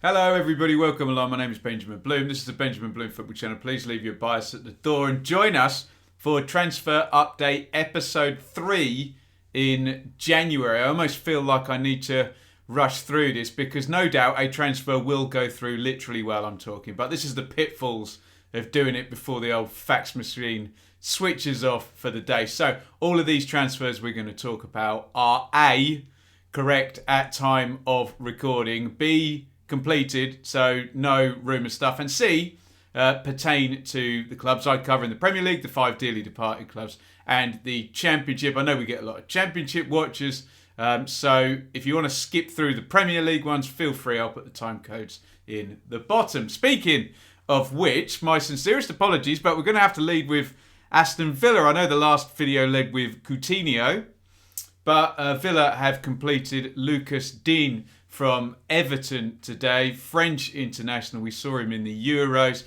Hello everybody, welcome along. My name is Benjamin Bloom. This is the Benjamin Bloom Football Channel. Please leave your bias at the door and join us for Transfer Update Episode 3 in January. I almost feel like I need to rush through this because no doubt a transfer will go through literally while I'm talking. But this is the pitfalls of doing it before the old fax machine switches off for the day. So all of these transfers we're going to talk about are A, correct at time of recording, B, completed, so no rumour stuff, and C, pertain to the clubs I cover in the Premier League, the 5 dearly departed clubs, and the Championship. I know we get a lot of Championship watchers, so if you want to skip through the Premier League ones, feel free. I'll put the time codes in the bottom. Speaking of which, my sincerest apologies, but we're going to have to lead with Aston Villa. I know the last video led with Coutinho, but Villa have completed Lucas Digne from Everton today, French international. We saw him in the Euros.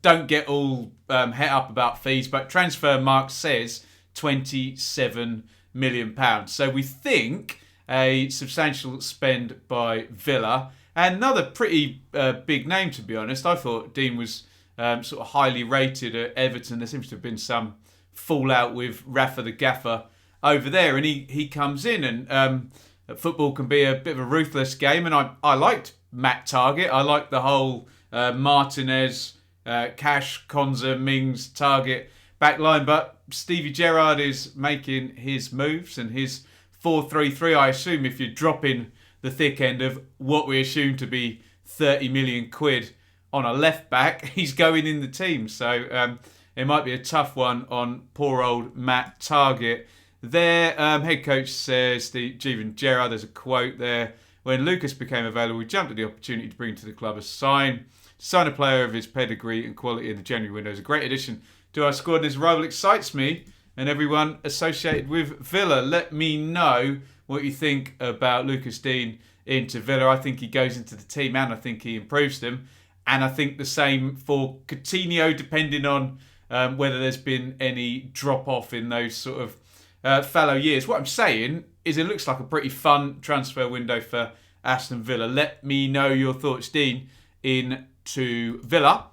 Don't get all het up about fees, but Transfermarkt says £27 million. So we think a substantial spend by Villa. And another pretty big name, to be honest. I thought Digne was sort of highly rated at Everton. There seems to have been some fallout with Rafa the Gaffer over there, and he comes in, and football can be a bit of a ruthless game, and I liked Matt Targett. I liked the whole Martinez, Cash, Konza, Mings, Targett back line, but Stevie Gerrard is making his moves, and his 4-3-3, I assume if you're dropping the thick end of what we assume to be 30 million quid on a left back, he's going in the team. So it might be a tough one on poor old Matt Targett. Their head coach says, Steven Gerrard, there's a quote there, when Lucas became available, we jumped at the opportunity to bring him to the club as sign a player of his pedigree and quality in the January window. Is a great addition to our squad, and his arrival excites me and everyone associated with Villa. Let me know what you think about Lucas Digne into Villa. I think he goes into the team and I think he improves them. And I think the same for Coutinho, depending on whether there's been any drop-off in those sort of fallow years. What I'm saying is it looks like a pretty fun transfer window for Aston Villa. Let me know your thoughts, Dean, into Villa.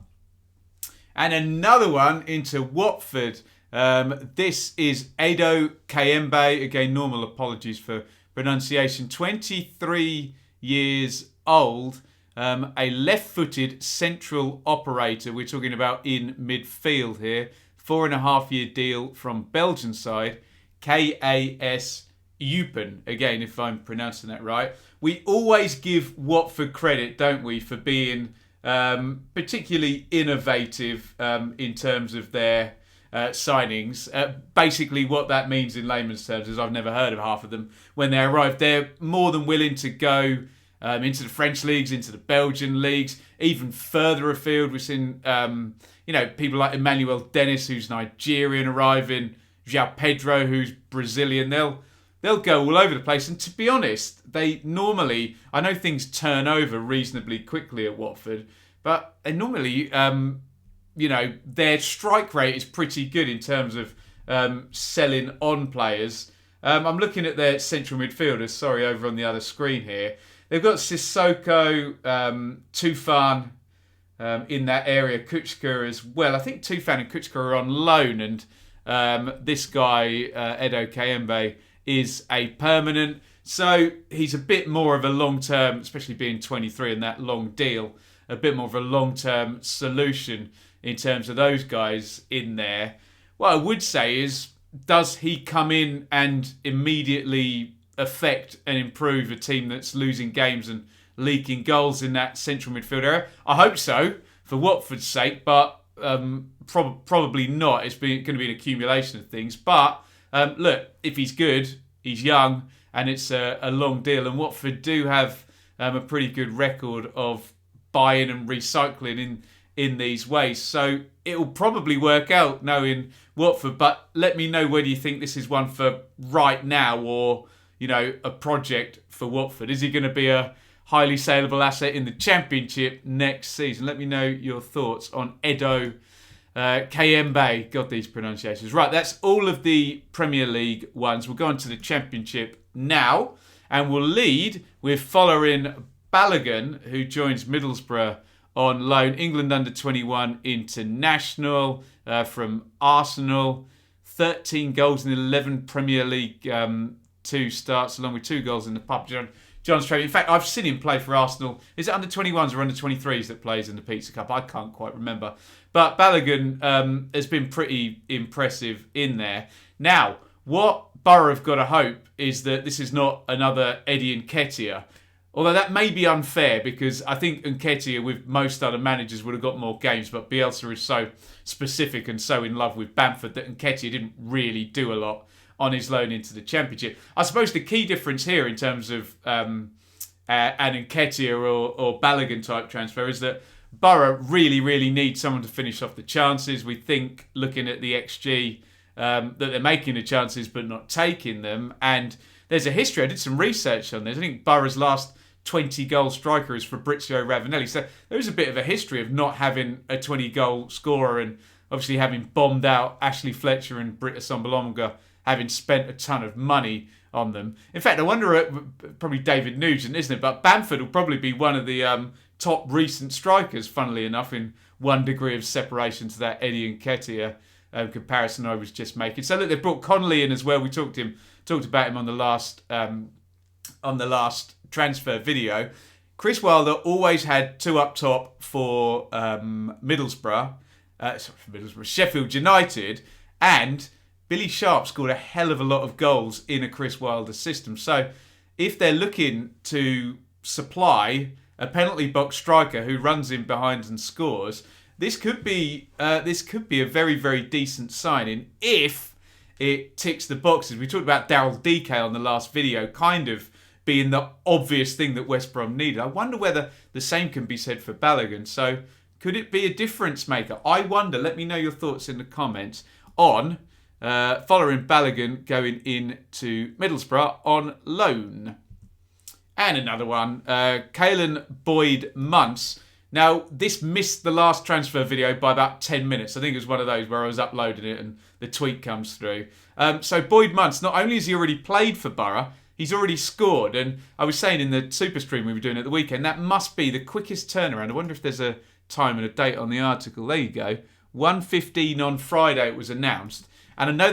And another one into Watford. This is Edo Kayembe. Again, normal apologies for pronunciation. 23 years old. A left-footed central operator. We're talking about in midfield here. 4.5-year deal from Belgian side. KAS Eupen, again, if I'm pronouncing that right. We always give Watford credit, don't we, for being particularly innovative in terms of their signings. Basically, what that means in layman's terms is I've never heard of half of them. When they arrive, they're more than willing to go into the French leagues, into the Belgian leagues, even further afield. We've seen people like Emmanuel Dennis, who's Nigerian, arriving. João Pedro, who's Brazilian, they'll go all over the place. And to be honest, they normally, I know things turn over reasonably quickly at Watford, but they normally, their strike rate is pretty good in terms of selling on players. I'm looking at their central midfielders, over on the other screen here. They've got Sissoko, Tufan in that area, Kuchka as well. I think Tufan and Kuchka are on loan, and this guy, Edo Kayembe, is a permanent. So he's a bit more of a long-term, especially being 23 and that long deal, a bit more of a long-term solution in terms of those guys in there. What I would say is, does he come in and immediately affect and improve a team that's losing games and leaking goals in that central midfield area? I hope so, for Watford's sake, but probably not. It's going to be an accumulation of things. But look, if he's good, he's young, and it's a long deal. And Watford do have a pretty good record of buying and recycling in these ways. So it'll probably work out knowing Watford. But let me know whether you think this is one for right now or, a project for Watford. Is he going to be a highly saleable asset in the Championship next season? Let me know your thoughts on Edo Kayembe. God, these pronunciations. Right, that's all of the Premier League ones. We'll go on to the Championship now, and we'll lead with following Balogun, who joins Middlesbrough on loan, England under-21 international from Arsenal. 13 goals in 11 Premier League 2 starts, along with 2 goals in the Pub John's Trophy. In fact, I've seen him play for Arsenal. Is it under-21s or under-23s that plays in the Pizza Cup? I can't quite remember. But Balogun has been pretty impressive in there. Now, what Boro have got to hope is that this is not another Eddie Nketiah. Although that may be unfair, because I think Nketiah, with most other managers, would have got more games, but Bielsa is so specific and so in love with Bamford that Nketiah didn't really do a lot on his loan into the Championship. I suppose the key difference here in terms of an Nketiah or Balogun type transfer is that Boro really, really need someone to finish off the chances. We think, looking at the XG, that they're making the chances but not taking them. And there's a history. I did some research on this. I think Boro's last 20-goal striker is Fabrizio Ravanelli. So there is a bit of a history of not having a 20-goal scorer, and obviously having bombed out Ashley Fletcher and Britta Sombolonga, having spent a ton of money on them. In fact, I wonder, probably David Nugent, isn't it? But Bamford will probably be one of the top recent strikers, funnily enough, in one degree of separation to that Eddie Nketiah comparison I was just making. So look, they've brought Connolly in as well. We talked about him on the last transfer video. Chris Wilder always had 2 up top for Sheffield United, and Billy Sharp scored a hell of a lot of goals in a Chris Wilder system. So if they're looking to supply a penalty box striker who runs in behind and scores, this could be a very, very decent signing if it ticks the boxes. We talked about Daryl DK on the last video, kind of being the obvious thing that West Brom needed. I wonder whether the same can be said for Balogun. So could it be a difference maker? I wonder. Let me know your thoughts in the comments on following Balogun going into Middlesbrough on loan. And another one, Kaylen Boyd-Munce. Now, this missed the last transfer video by about 10 minutes. I think it was one of those where I was uploading it and the tweet comes through. So Boyd-Munce, not only has he already played for Boro, he's already scored. And I was saying in the super stream we were doing at the weekend, that must be the quickest turnaround. I wonder if there's a time and a date on the article. There you go. 1:15 on Friday it was announced. And I know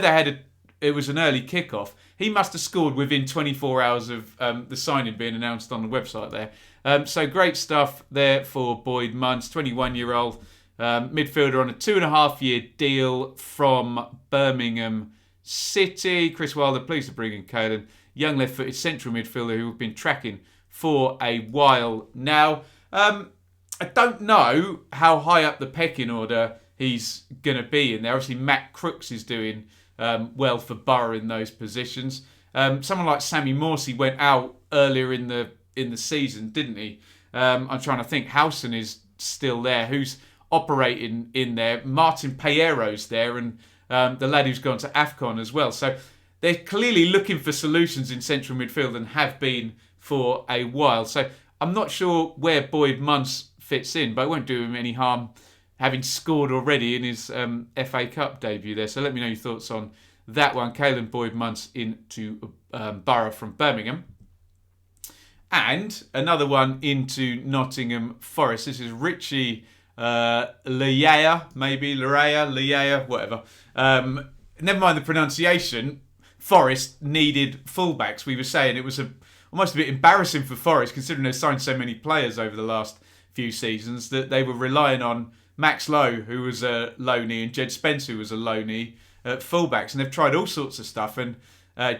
it was an early kickoff. He must have scored within 24 hours of the signing being announced on the website there. So great stuff there for Boyd-Munce, 21-year-old midfielder on a 2.5-year deal from Birmingham City. Chris Wilder pleased to bring in Kaylen, young left-footed central midfielder who we've been tracking for a while now. I don't know how high up the pecking order he's going to be in there. Obviously, Matt Crooks is doing well for Boro in those positions. Someone like Sammy Morsey went out earlier in the season, didn't he? I'm trying to think. Howson is still there. Who's operating in there? Martin Payero's there, and the lad who's gone to AFCON as well. So they're clearly looking for solutions in central midfield and have been for a while. So I'm not sure where Boyd-Munce fits in, but it won't do him any harm having scored already in his FA Cup debut there. So let me know your thoughts on that one. Kaylen Boyd-Munce into Boro from Birmingham. And another one into Nottingham Forest. This is Richie Laryea, whatever. Never mind the pronunciation. Forest needed fullbacks. We were saying it was almost a bit embarrassing for Forest, considering they've signed so many players over the last few seasons, that they were relying on Max Lowe, who was a loanee, and Jed Spence, who was a loanee, at fullbacks. And they've tried all sorts of stuff. And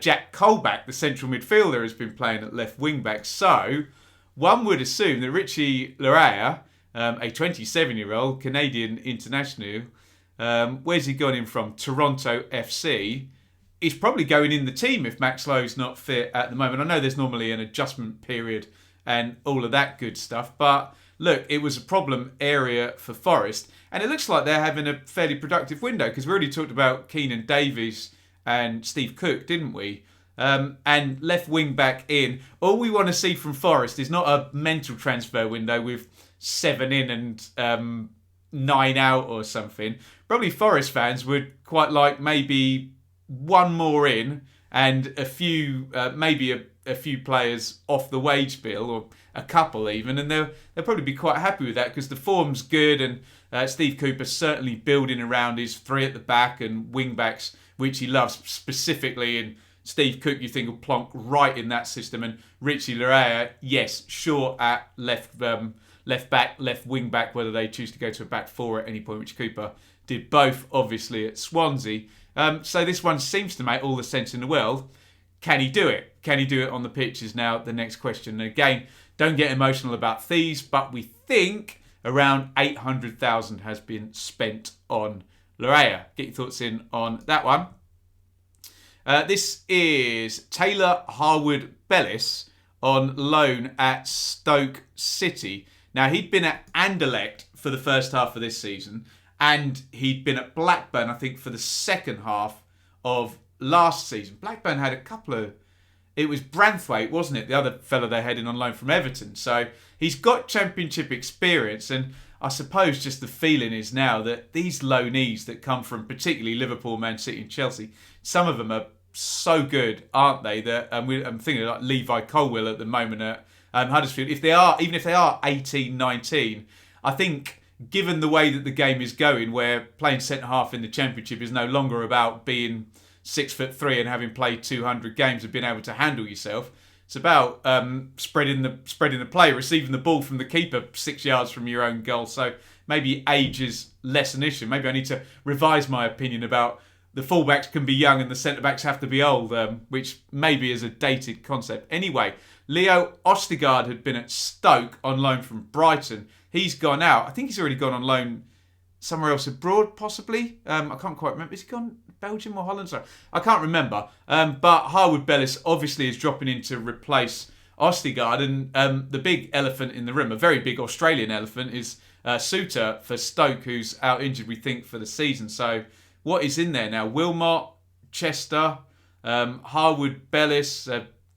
Jack Colback, the central midfielder, has been playing at left wing-back. So one would assume that Richie Laryea, a 27-year-old Canadian international, where's he gone in from? Toronto FC. He's probably going in the team if Max Lowe's not fit at the moment. I know there's normally an adjustment period and all of that good stuff, but look, it was a problem area for Forest, and it looks like they're having a fairly productive window, because we already talked about Keenan Davies and Steve Cook, didn't we? And left wing back in. All we want to see from Forest is not a mental transfer window with 7 in and 9 out or something. Probably Forest fans would quite like maybe 1 more in and a few, maybe a few players off the wage bill, or a couple even, and they'll probably be quite happy with that because the form's good, and Steve Cooper's certainly building around his three at the back and wing backs, which he loves specifically. And Steve Cook, you think, will plonk right in that system, and Richie Laryea, yes, sure at left back, left wing back, whether they choose to go to a back four at any point, which Cooper did both, obviously, at Swansea. So this one seems to make all the sense in the world. Can he do it? Can he do it on the pitch is now the next question. And again, don't get emotional about thieves, but we think around 800,000 has been spent on Laryea. Get your thoughts in on that one. This is Taylor Harwood-Bellis on loan at Stoke City. Now, he'd been at Anderlecht for the first half of this season, and he'd been at Blackburn, I think, for the second half of last season. Blackburn had a couple of... It was Branthwaite, wasn't it? The other fellow they had in on loan from Everton. So he's got championship experience, and I suppose just the feeling is now that these loanees that come from particularly Liverpool, Man City and Chelsea, some of them are so good, aren't they? That I'm thinking like Levi Colwill at the moment at Huddersfield. Even if they are 18, 19, I think given the way that the game is going, where playing centre half in the Championship is no longer about being 6'3" and having played 200 games and being able to handle yourself, it's about spreading the play, receiving the ball from the keeper 6 yards from your own goal. So maybe age is less an issue. Maybe I need to revise my opinion about the fullbacks can be young and the centre-backs have to be old, which maybe is a dated concept. Anyway, Leo Ostigard had been at Stoke on loan from Brighton. He's gone out. I think he's already gone on loan somewhere else abroad, possibly. I can't quite remember. Has he gone Belgium or Holland? Sorry, I can't remember. But Harwood-Bellis obviously is dropping in to replace Ostigard. And the big elephant in the room, a very big Australian elephant, is Suter for Stoke, who's out injured, we think, for the season. So what is in there now? Wilmot, Chester, Harwood-Bellis,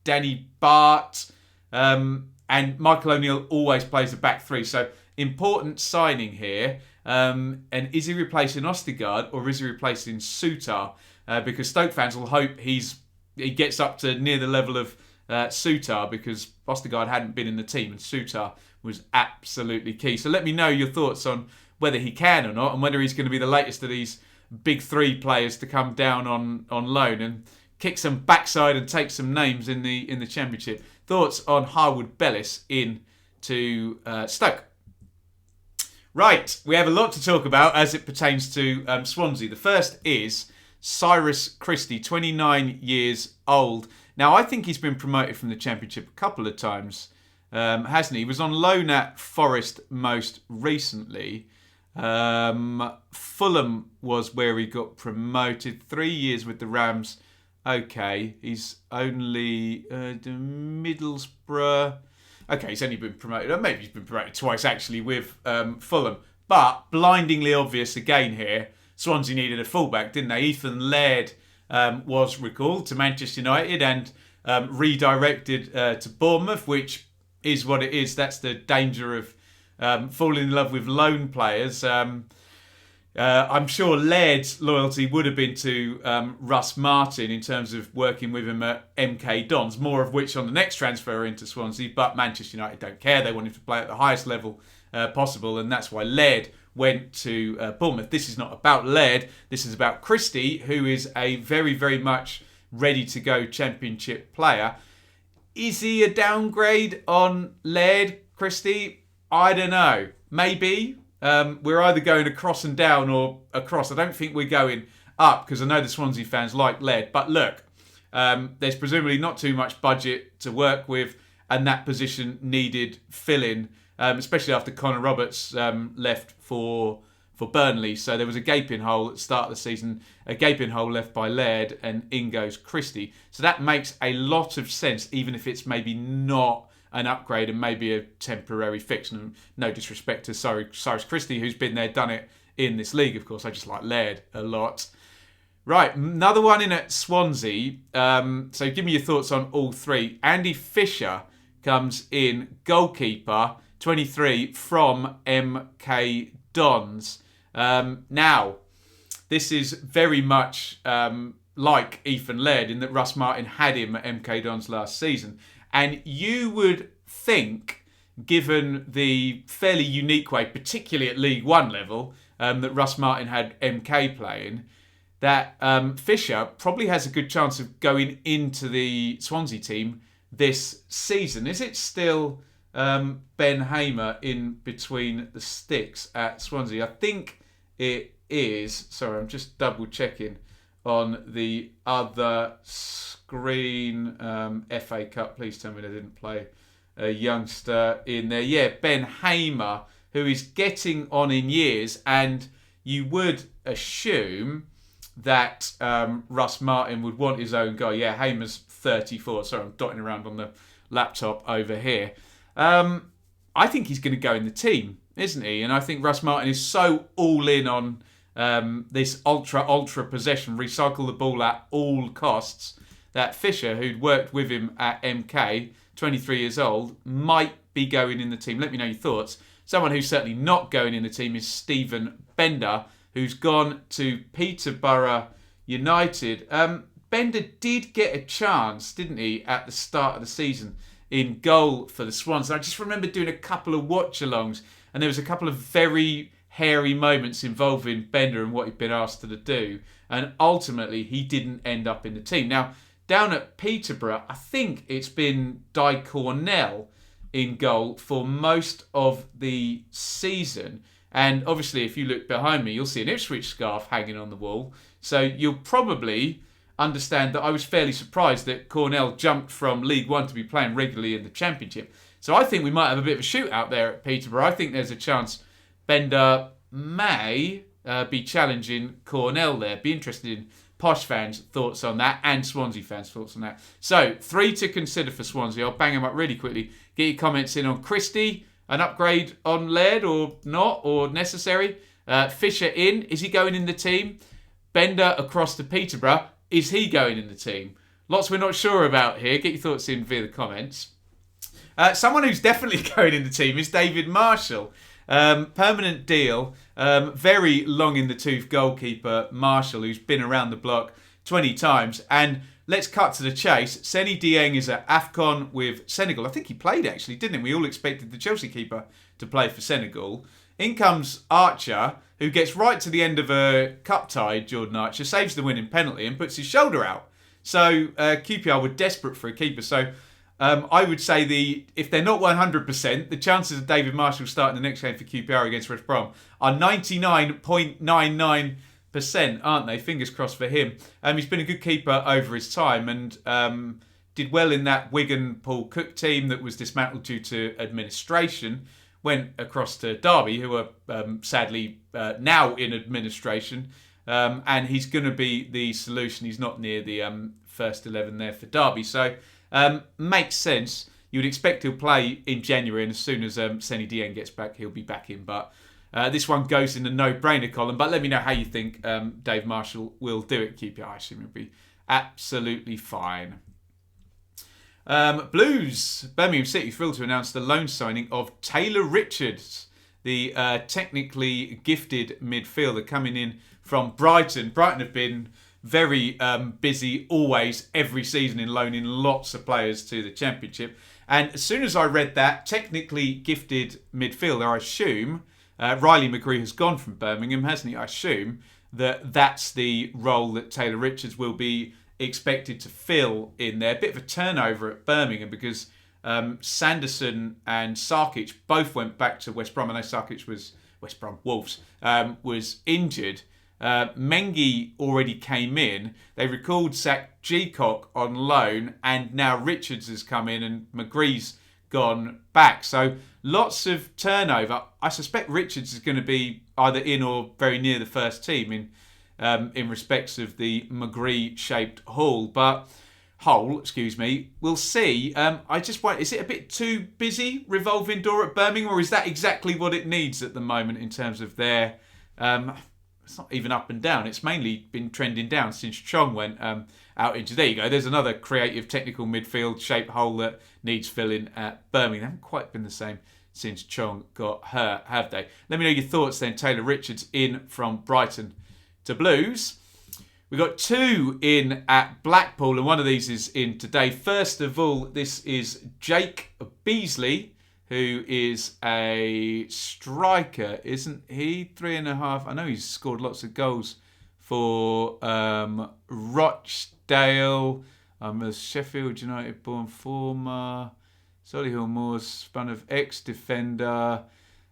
Danny Bart, and Michael O'Neill always plays a back three. So important signing here. And is he replacing Ostigard or is he replacing Suter? Because Stoke fans will hope he gets up to near the level of Suter, because Ostigard hadn't been in the team and Suter was absolutely key. So let me know your thoughts on whether he can or not, and whether he's going to be the latest of these big three players to come down on loan and kick some backside and take some names in the Championship. Thoughts on Harwood-Bellis into Stoke? Right, we have a lot to talk about as it pertains to Swansea. The first is Cyrus Christie, 29 years old. Now, I think he's been promoted from the Championship a couple of times, hasn't he? He was on loan at Forest most recently. Fulham was where he got promoted. 3 years with the Rams. Okay, he's only Middlesbrough. Okay, he's only been promoted. Or maybe he's been promoted twice actually with Fulham. But blindingly obvious again here. Swansea needed a fullback, didn't they? Ethan Laird was recalled to Manchester United and redirected to Bournemouth, which is what it is. That's the danger of falling in love with loan players. I'm sure Laird's loyalty would have been to Russ Martin in terms of working with him at MK Dons, more of which on the next transfer into Swansea, but Manchester United don't care. They want him to play at the highest level possible, and that's why Laird went to Bournemouth. This is not about Laird. This is about Christie, who is a very, very much ready-to-go Championship player. Is he a downgrade on Laird, Christie? I don't know. Maybe. We're either going across and down or across. I don't think we're going up, because I know the Swansea fans like Laird. But look, there's presumably not too much budget to work with, and that position needed filling, especially after Connor Roberts left for Burnley. So there was a gaping hole at the start of the season, a gaping hole left by Laird, and in goes Christie. So that makes a lot of sense, even if it's maybe not an upgrade and maybe a temporary fix. And no disrespect to Cyrus Christie, who's been there, done it in this league, of course. I just like Laird a lot. Right, another one in at Swansea. So give me your thoughts on all three. Andy Fisher comes in, goalkeeper, 23, from MK Dons. Now, this is very much like Ethan Laird in that Russ Martin had him at MK Dons last season. And you would think, given the fairly unique way, particularly at League One level, that Russ Martin had MK playing, that Fisher probably has a good chance of going into the Swansea team this season. Is it still Ben Hamer in between the sticks at Swansea? I think it is. Sorry, I'm just double checking on the other screen. FA Cup, please tell me they didn't play a youngster in there. Yeah, Ben Hamer, who is getting on in years, and you would assume that Russ Martin would want his own guy. Yeah, Hamer's 34. Sorry, I'm dotting around on the laptop over here. I think he's going to go in the team, isn't he? And I think Russ Martin is so all in on this ultra possession, recycle the ball at all costs, that Fisher, who'd worked with him at MK, 23 years old, might be going in the team. Let me know your thoughts. Someone who's certainly not going in the team is Stephen Benda, who's gone to Peterborough United. Benda did get a chance, didn't he, at the start of the season in goal for the Swans. And I just remember doing a couple of watch-alongs, and there was a couple of very hairy moments involving Benda and what he'd been asked to do. And ultimately, he didn't end up in the team. Now, down at Peterborough, I think it's been Di Cornell in goal for most of the season. And obviously, if you look behind me, you'll see an Ipswich scarf hanging on the wall. So you'll probably understand that I was fairly surprised that Cornell jumped from League One to be playing regularly in the Championship. So I think we might have a bit of a shootout there at Peterborough. I think there's a chance Benda may be challenging Cornell there. Be interested in Posh fans' thoughts on that and Swansea fans' thoughts on that. So, 3 to consider for Swansea. I'll bang them up really quickly. Get your comments in on Christie, an upgrade on Laird or not, or necessary. Fisher in. Is he going in the team? Benda across to Peterborough. Is he going in the team? Lots we're not sure about here. Get your thoughts in via the comments. Someone who's definitely going in the team is David Marshall. Permanent deal. Very long in the tooth goalkeeper Marshall, who's been around the block 20 times. And let's cut to the chase. Seny Dieng is at AFCON with Senegal. I think he played actually, didn't he? We all expected the Chelsea keeper to play for Senegal. In comes Archer, who gets right to the end of a cup tie, Jordan Archer, saves the winning penalty and puts his shoulder out. So QPR were desperate for a keeper. So I would say if they're not 100%, the chances of David Marshall starting the next game for QPR against West Brom are 99.99%, aren't they? Fingers crossed for him. He's been a good keeper over his time and did well in that Wigan Paul Cook team that was dismantled due to administration. Went across to Derby, who are sadly now in administration. And he's going to be the solution. He's not near the first 11 there for Derby. So makes sense. You would expect he'll play in January, and as soon as Seny Dieng gets back, he'll be back in. But this one goes in the no-brainer column. But let me know how you think Dave Marshall will do it. QPR, I assume he'll be absolutely fine. Blues, Birmingham City thrilled to announce the loan signing of Taylor Richards, the technically gifted midfielder coming in from Brighton. Brighton have been very busy always, every season, in loaning lots of players to the Championship. And as soon as I read that, technically gifted midfielder, I assume, Riley McGree has gone from Birmingham, hasn't he? I assume that's the role that Taylor Richards will be expected to fill in there. A bit of a turnover at Birmingham because Sanderson and Sarkic both went back to West Brom. I know Sarkic was West Brom Wolves, was injured. Mengi already came in. They recalled Zach Geacock on loan, and now Richards has come in and McGree's gone back. So lots of turnover. I suspect Richards is going to be either in or very near the first team in respects of the McGree-shaped hole. We'll see. I just wonder, is it a bit too busy, revolving door at Birmingham, or is that exactly what it needs at the moment in terms of their... it's not even up and down. It's mainly been trending down since Chong went out into... There you go. There's another creative technical midfield-shaped hole that needs filling at Birmingham. They haven't quite been the same since Chong got hurt, have they? Let me know your thoughts then. Taylor Richards in from Brighton to Blues. We've got 2 in at Blackpool, and one of these is in today. First of all, this is Jake Beesley, who is a striker, isn't he? 3.5. I know he's scored lots of goals for Rochdale. A Sheffield United born former. Solihull Moors, son of ex-defender.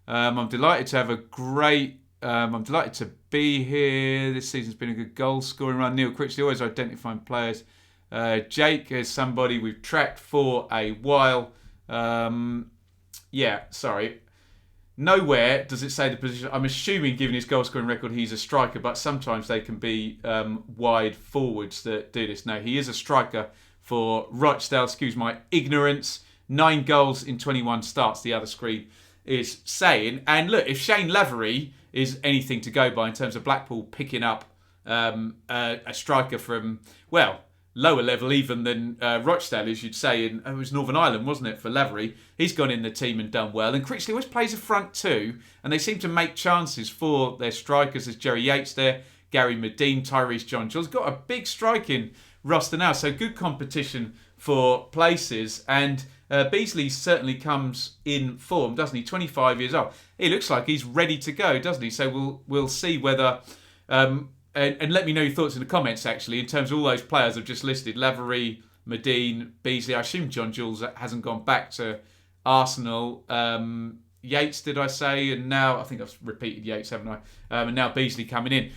I'm delighted to have a great... I'm delighted to be here. This season's been a good goal-scoring run. Neil Christie always identifying players. Jake is somebody we've tracked for a while. Nowhere does it say the position. I'm assuming, given his goal-scoring record, he's a striker, but sometimes they can be wide forwards that do this. No, he is a striker for Rochdale. Excuse my ignorance. 9 goals in 21 starts, the other screen is saying. And look, if Shane Lavery is anything to go by in terms of Blackpool picking up a striker from, well, lower level even than Rochdale, as you'd say, it was Northern Ireland, wasn't it, for Lavery? He's gone in the team and done well. And Christie always plays a front 2, and they seem to make chances for their strikers. There's Jerry Yates there, Gary Medine, Tyrese John Jules. Got a big striking roster now, so good competition for places. And Beesley certainly comes in form, doesn't he? 25 years old. He looks like he's ready to go, doesn't he? So we'll see whether... And let me know your thoughts in the comments, actually, in terms of all those players I've just listed. Lavery, Medine, Beesley. I assume John Jules hasn't gone back to Arsenal. Yates, did I say? And now, I think I've repeated Yates, haven't I? And now Beesley coming in.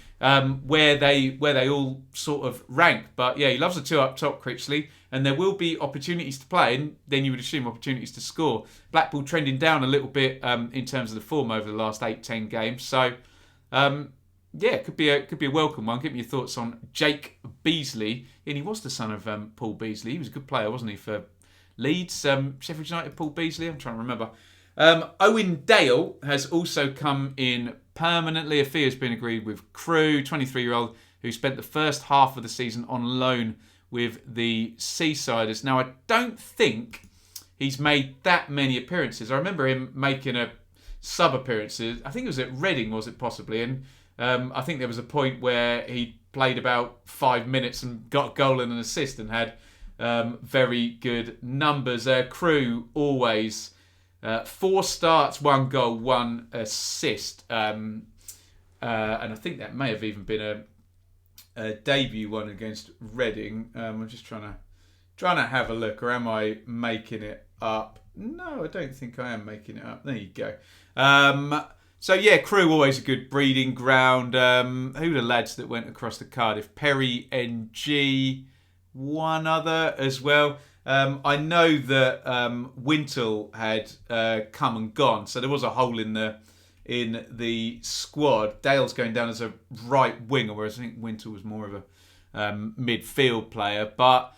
Where they all sort of rank. But yeah, he loves the 2 up top, Christie. And there will be opportunities to play, and then you would assume opportunities to score. Blackpool trending down a little bit in terms of the form over the last 8-10 games. So... yeah, it could be a welcome one. Give me your thoughts on Jake Beesley. And he was the son of Paul Beesley. He was a good player, wasn't he, for Leeds? Sheffield United, Paul Beesley? I'm trying to remember. Owen Dale has also come in permanently. A fee has been agreed with Crew, 23-year-old, who spent the first half of the season on loan with the Seasiders. Now, I don't think he's made that many appearances. I remember him making a sub-appearance. I think it was at Reading, was it possibly? And I think there was a point where he played about 5 minutes and got a goal and an assist and had very good numbers. Crew always 4 starts, 1 goal, 1 assist. And I think that may have even been a debut one against Reading. I'm just trying to have a look, or am I making it up? No, I don't think I am making it up. There you go. So yeah, Crew always a good breeding ground. Who are the lads that went across to Cardiff? Perry, NG, one other as well. I know that Wintle had come and gone, so there was a hole in the squad. Dale's going down as a right winger, whereas I think Wintle was more of a midfield player. But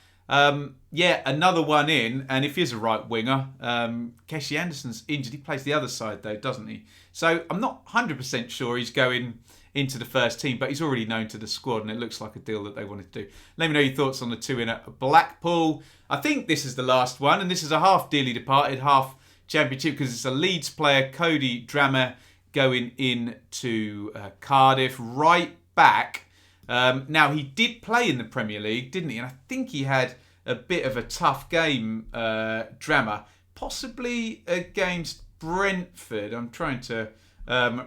yeah, another one in, and if he's a right winger, Keshi Anderson's injured. He plays the other side though, doesn't he? So I'm not 100% sure he's going into the first team, but he's already known to the squad, and it looks like a deal that they wanted to do. Let me know your thoughts on the 2 in at Blackpool. I think this is the last one, and this is a half dearly departed, half championship, because it's a Leeds player, Cody Drameh, going in to Cardiff, right back. Now, he did play in the Premier League, didn't he? And I think he had a bit of a tough game, Drameh, possibly against Brentford. I'm trying to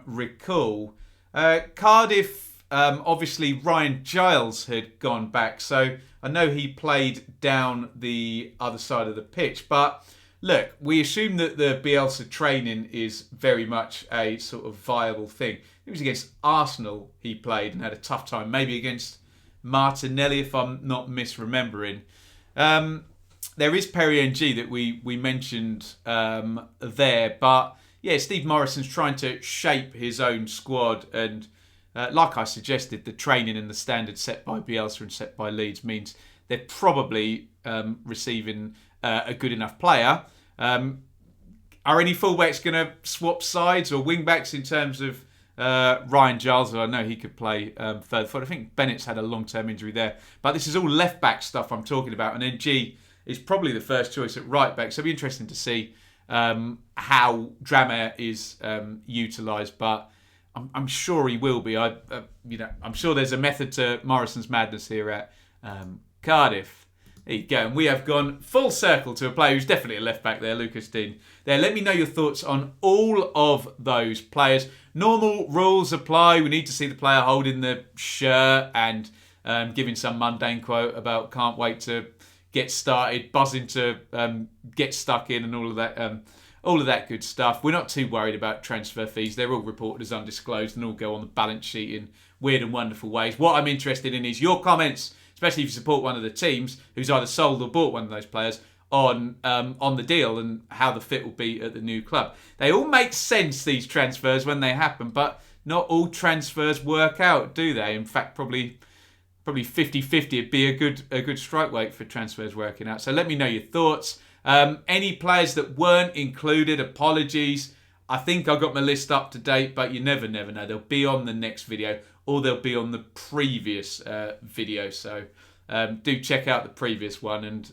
recall. Cardiff, obviously Ryan Giles had gone back, so I know he played down the other side of the pitch. But look, we assume that the Bielsa training is very much a sort of viable thing. It was against Arsenal he played and had a tough time. Maybe against Martinelli, if I'm not misremembering. There is Perry NG that we mentioned there. But yeah, Steve Morrison's trying to shape his own squad. And like I suggested, the training and the standards set by Bielsa and set by Leeds means they're probably receiving a good enough player. Are any fullbacks going to swap sides or wingbacks in terms of Ryan Giles? I know he could play further forward. I think Bennett's had a long-term injury there. But this is all left-back stuff I'm talking about. And NG is probably the first choice at right-back. So it'll be interesting to see how Drameh is utilised. But I'm sure he will be. I'm sure there's a method to Morrison's madness here at Cardiff. There you go. And we have gone full circle to a player who's definitely a left back there, Lucas Digne. There, let me know your thoughts on all of those players. Normal rules apply. We need to see the player holding the shirt and giving some mundane quote about can't wait to get started, buzzing to get stuck in, and all of that good stuff. We're not too worried about transfer fees. They're all reported as undisclosed and all go on the balance sheet in weird and wonderful ways. What I'm interested in is your comments, especially if you support one of the teams who's either sold or bought one of those players, on the deal and how the fit will be at the new club. They all make sense, these transfers, when they happen, but not all transfers work out, do they? In fact, probably 50-50 would be a good strike weight for transfers working out. So let me know your thoughts. Any players that weren't included, apologies. I think I got my list up to date, but you never know. They'll be on the next video or they'll be on the previous video. So do check out the previous one. And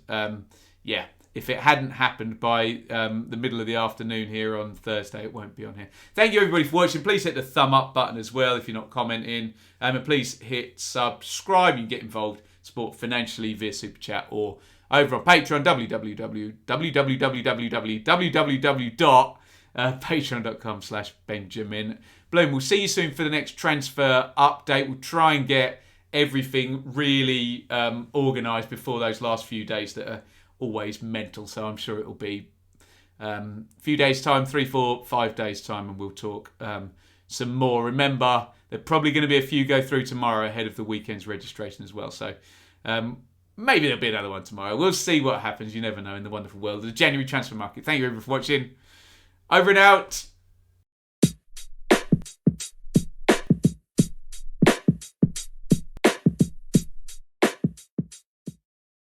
if it hadn't happened by the middle of the afternoon here on Thursday, it won't be on here. Thank you everybody for watching. Please hit the thumb up button as well if you're not commenting. And please hit subscribe. You can get involved, support financially via Super Chat or over on Patreon, www.patreon.com/Benjamin Bloom. We'll see you soon for the next transfer update. We'll try and get everything really organised before those last few days that are always mental. So I'm sure it'll be a few days' time, 3, 4, 5 days' time, and we'll talk some more. Remember, there are probably going to be a few go through tomorrow ahead of the weekend's registration as well. So maybe there'll be another one tomorrow. We'll see what happens. You never know in the wonderful world of the January transfer market. Thank you everyone for watching. Over and out.